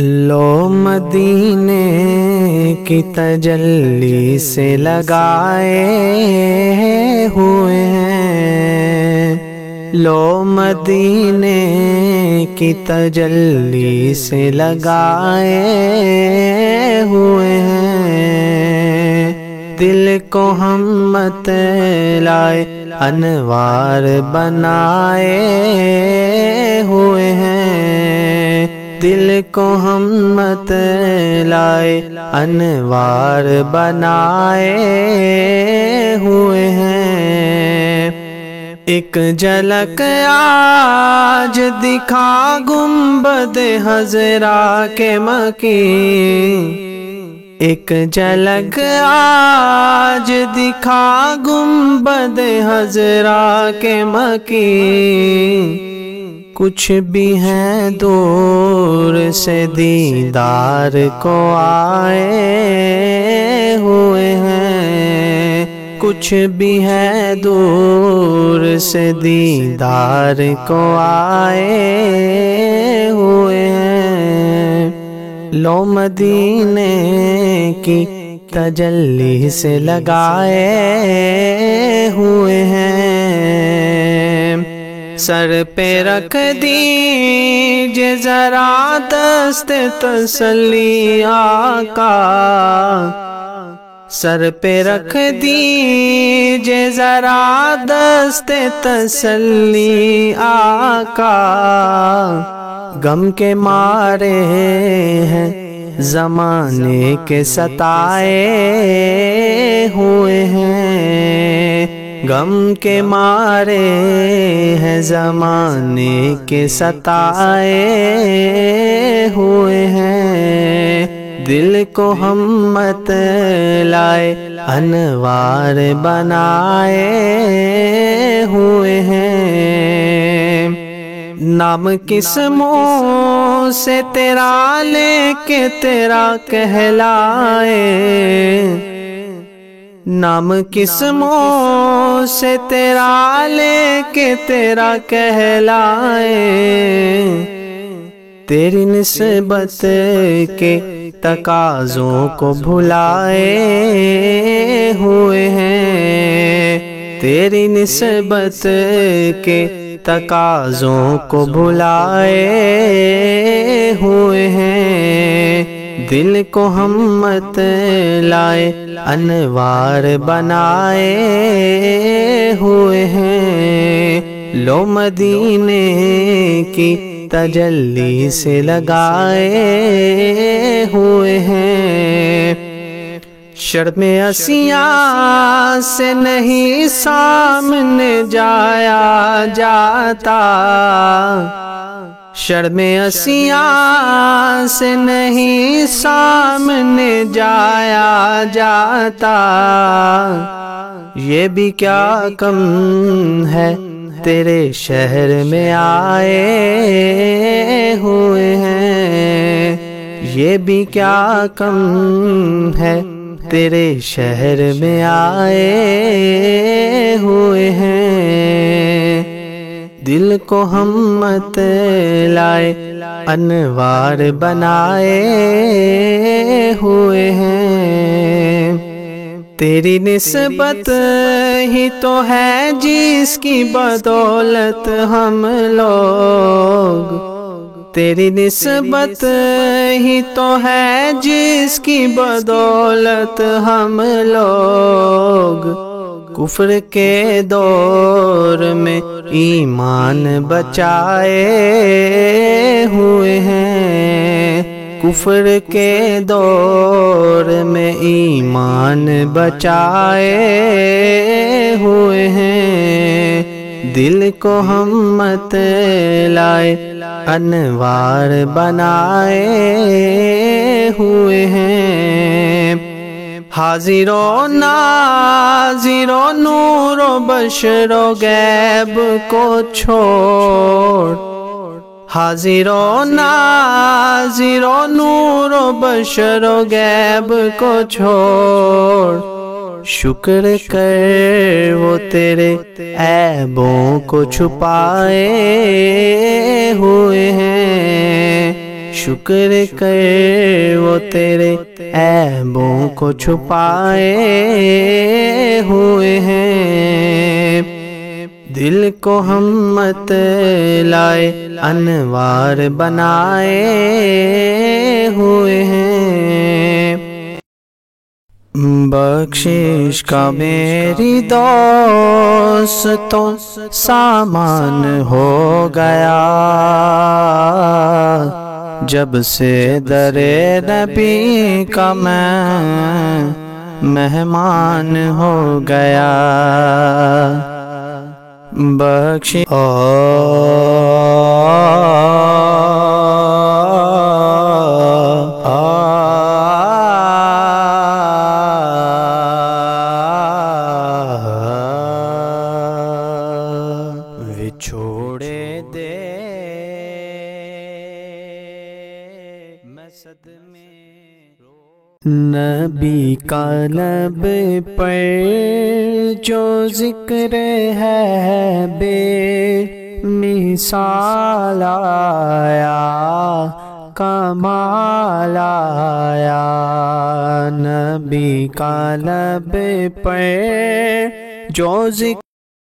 لو مدینے کی تجلی سے لگائے ہوئے ہیں، لو مدینے کی تجلی سے لگائے ہوئے ہیں، دل کو ہم مت لائے انوار بنائے ہوئے ہیں، دل کو ہم مت لائے انوار بنائے ہوئے ہیں۔ ایک جھلک آج دکھا گنبد خضرا کے مکین، ایک جھلک آج دکھا گنبد خضرا کے مکین، کچھ بھی ہیں دور سے دیدار کو آئے ہوئے ہیں، کچھ بھی ہیں دور سے دیدار کو آئے ہوئے ہیں۔ لو مدینے کی تجلی سے لگائے ہوئے ہیں، سر پہ رکھ دیجئے ذرا دست تسلی آقا، سر پہ رکھ دیجئے ذرا دست تسلی آقا، غم کے مارے ہیں زمانے کے ستائے ہوئے ہیں، غم کے مارے ہیں زمانے کے ستائے ہوئے ہیں، دل کو ہم مت لائے انوار بنائے ہوئے ہیں۔ نام کس منہ سے تیرا لے کے تیرا کہلائے، نام کس منہ سے تیرا لے کے تیرا کہلائے، تیری نسبت کے تقاضوں کو بھلائے ہوئے ہیں، تیری نسبت کے تقاضوں کو بھلائے ہوئے ہیں، دل کو ہم مت لائے انوار بنائے ہوئے ہیں، لو مدینے کی تجلی سے لگائے ہوئے ہیں۔ شرم عصیاں سے نہیں سامنے جایا جاتا، شرم عصیاں سے نہیں سامنے جایا جاتا، یہ بھی کیا کم ہے تیرے شہر میں آئے ہوئے ہیں، یہ بھی کیا کم ہے تیرے شہر میں آئے ہوئے ہیں، دل کو ہم مت لائے انوار بنائے ہوئے ہیں، تیری نسبت ہی تو ہے جس کی بدولت ہم لوگ، تیری نسبت ہی تو ہے جس کی بدولت ہم لوگ، کفر کے دور میں ایمان بچائے ہوئے ہیں، کفر کے دور میں ایمان بچائے ہوئے ہیں، دل کو ہم مت لائے انوار بنائے ہوئے ہیں۔ حاضر و ناظر و نور و بشر و غیب کو چھوڑ، حاضر و ناظر و نور و بشر و غیب کو چھوڑ، شکر کر وہ تیرے عیبوں کو چھپائے ہوئے ہیں، شکر کر وہ تیرے عیبوں کو چھپائے ہوئے ہیں، دل کو ہم مت لائے انوار بنائے ہوئے ہیں، بخشش کا میری دوستوں سامان ہو گیا، جب سے در نبی کا میں مہمان ہو گیا، بخش چھوڑے دے میں صدمے نبی کا لب پر جو ذکر ہے بے مثال آیا، کمال آیا، نبی کا لب پر جو ذکر